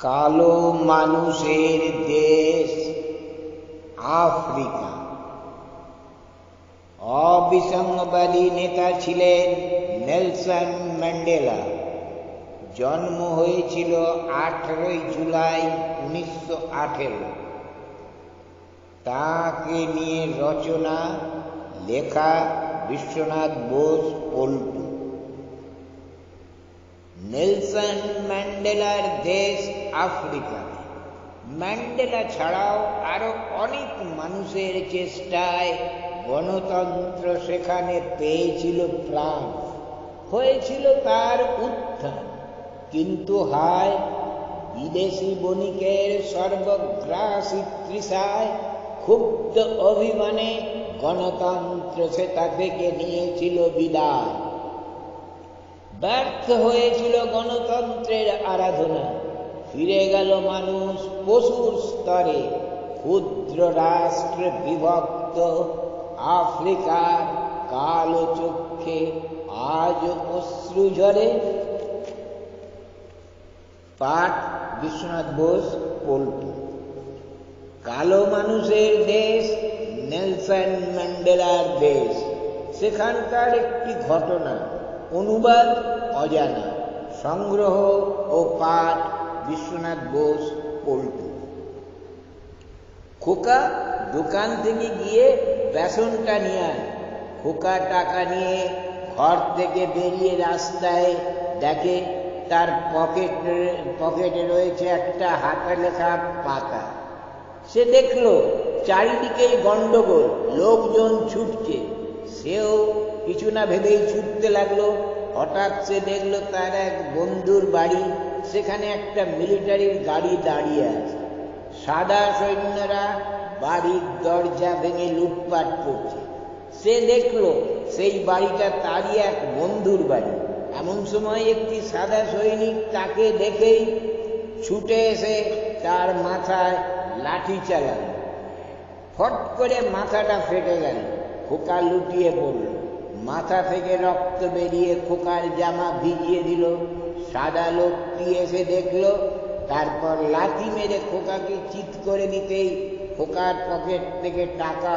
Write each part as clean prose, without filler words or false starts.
কালো মানুষের দেশ আফ্রিকা। অবিসংবাদী নেতা ছিলেন নেলসন ম্যান্ডেলা। জন্ম হয়েছিল 18 জুলাই 1918। তাকে নিয়ে রচনা লেখা বিশ্বনাথ বোস পল্টু। নেলসন ম্যান্ডেলার দেশ আফ্রিকা। ম্যান্ডেলা ছাড়াও আরো অনেক মানুষের চেষ্টায় গণতন্ত্র সেখানে পেয়েছিল প্রাণ, হয়েছিল তার উত্থান। কিন্তু হায়, বিদেশি বণিকের সর্বগ্রাসী তৃষায় ক্ষুব্ধ অভিমানে গণতন্ত্র সেটা থেকে নিয়েছিল বিদায়। ব্যর্থ হয়েছিল গণতন্ত্রের আরাধনা। ফিরে গেল মানুষ পশুর স্তরে। ক্ষুদ্র রাষ্ট্রে বিভক্ত আফ্রিকার কালো চক্ষে আজ অশ্রু ঝরে। পাঠ বিশ্বনাথ বোস পল্টু। কালো মানুষের দেশ নেলসন ম্যান্ডেলার দেশ। সেখানকার একটি ঘটনা। অনুবাদ অজানা। সংগ্রহ ও পাঠ বিশ্বনাথ বোস পল্টু। খোকা, দোকান থেকে গিয়ে বেসনটা নিয়ে আয়। খোকা টাকা নিয়ে ঘর থেকে বেরিয়ে রাস্তায় দেখে তার পকেটে রয়েছে একটা হাতে লেখা পাতা। সে দেখলো চারিদিকেই গন্ডগোল, লোকজন ছুটছে। সেও কিছু না ভেবেই ছুটতে লাগলো। হঠাৎ সে দেখলো তার এক বন্ধুর বাড়ি, সেখানে একটা মিলিটারির গাড়ি দাঁড়িয়ে আছে। সাদা সৈন্যরা বাড়ির দরজা ভেঙে লুটপাট করছে। সে দেখলো সেই বাড়িটা তারই এক বন্ধুর বাড়ি। এমন সময় একটি সাদা সৈনিক তাকে দেখেই ছুটে এসে তার মাথায় লাঠি চালাল। ফট করে মাথাটা ফেটে গেল। খোকা লুটিয়ে পড়ল। মাথা থেকে রক্ত বেরিয়ে খোকার জামা ভিজিয়ে দিল। সাদা লোকটি এসে দেখল, তারপর লাথি মেরে খোকাকে চিৎ করে দিতেই খোকার পকেট থেকে টাকা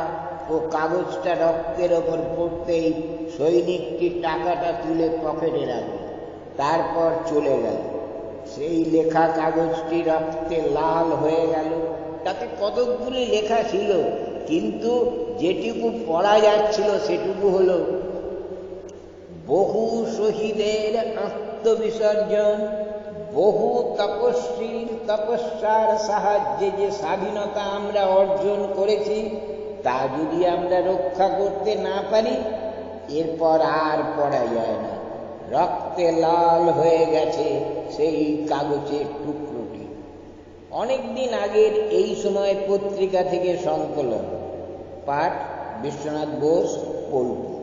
ও কাগজটা রক্তের ওপর পড়তেই সৈনিকটি টাকাটা তুলে পকেটে রাখল। তারপর চলে গেল। সেই লেখা কাগজটি রক্তে লাল হয়ে গেল। তাতে কতকগুলি লেখা ছিল, কিন্তু যেটুকু পড়া যাচ্ছিল সেটুকু হলো: বহু শহীদের আত্মবিসর্জন, বহু তপস্বীর তপস্যার সাহায্যে যে স্বাধীনতা আমরা অর্জন করেছি, তা যদি আমরা রক্ষা করতে না পারি, এরপর আর পড়া যায় না। রক্তে লাল হয়ে গেছে সেই কাগজের টুকরোটি। অনেকদিন আগের এই সময় পত্রিকা থেকে সংকলন। পাঠ বিশ্বনাথ বোস পল্টু।